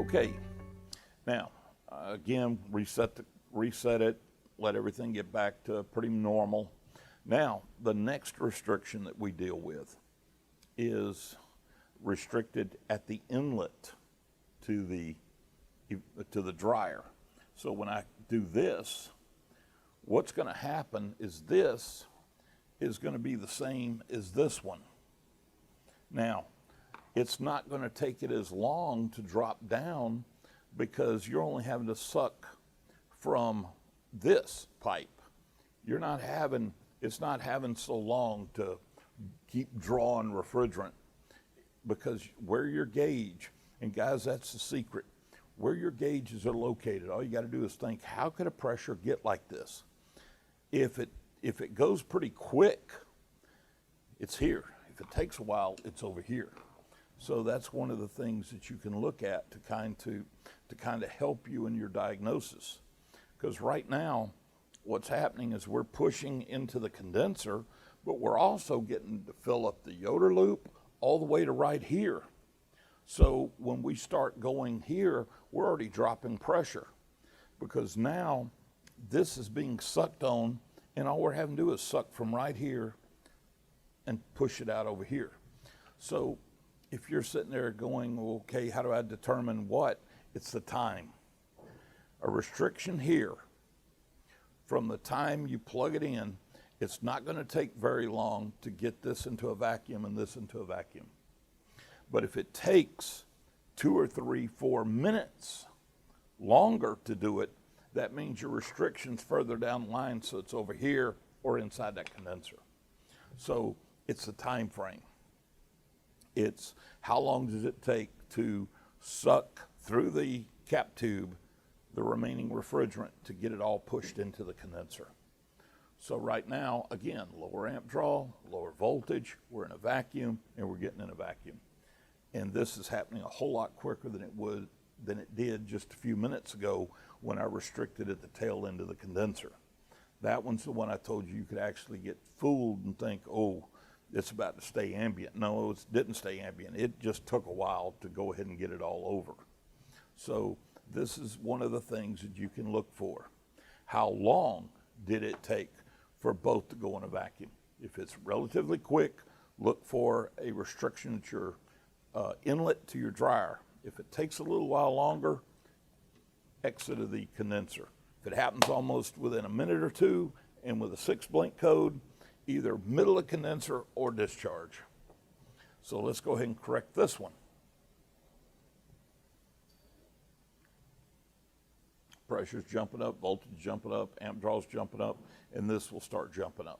Okay, now again, reset it, let everything get back to pretty normal. Now, the next restriction that we deal with is restricted at the inlet to the dryer. So when I do this, what's going to happen is this is going to be the same as this one. Now, it's not going to take it as long to drop down because you're only having to suck from this pipe. It's not having so long to keep drawing refrigerant, because where your gauge, and guys, that's the secret, where your gauges are located, all you got to do is think, how could a pressure get like this? If it goes pretty quick, it's here. If it takes a while, it's over here. So that's one of the things that you can look at to kind of help you in your diagnosis. Because right now, what's happening is we're pushing into the condenser, but we're also getting to fill up the Yoder loop all the way to right here. So when we start going here, we're already dropping pressure, because now this is being sucked on, and all we're having to do is suck from right here and push it out over here. So if you're sitting there going, okay, how do I determine what? It's the time. A restriction here, from the time you plug it in, it's not going to take very long to get this into a vacuum and this into a vacuum. But if it takes 2 or 3, 4 minutes longer to do it, that means your restriction's further down the line, so it's over here or inside that condenser. So it's the time frame. It's how long does it take to suck through the cap tube the remaining refrigerant to get it all pushed into the condenser. So right now, again, lower amp draw, lower voltage, we're in a vacuum, and we're getting in a vacuum. And this is happening a whole lot quicker than it did just a few minutes ago when I restricted at the tail end of the condenser. That one's the one I told you could actually get fooled and think, oh, it's about to stay ambient. No, it didn't stay ambient. It just took a while to go ahead and get it all over. So this is one of the things that you can look for. How long did it take for both to go in a vacuum? If it's relatively quick, look for a restriction at your inlet to your dryer. If it takes a little while longer, exit of the condenser. If it happens almost within a minute or two and with a 6 blink code, either middle of condenser or discharge. So let's go ahead and correct this one. Pressure's jumping up, voltage jumping up, amp draw's jumping up, and this will start jumping up.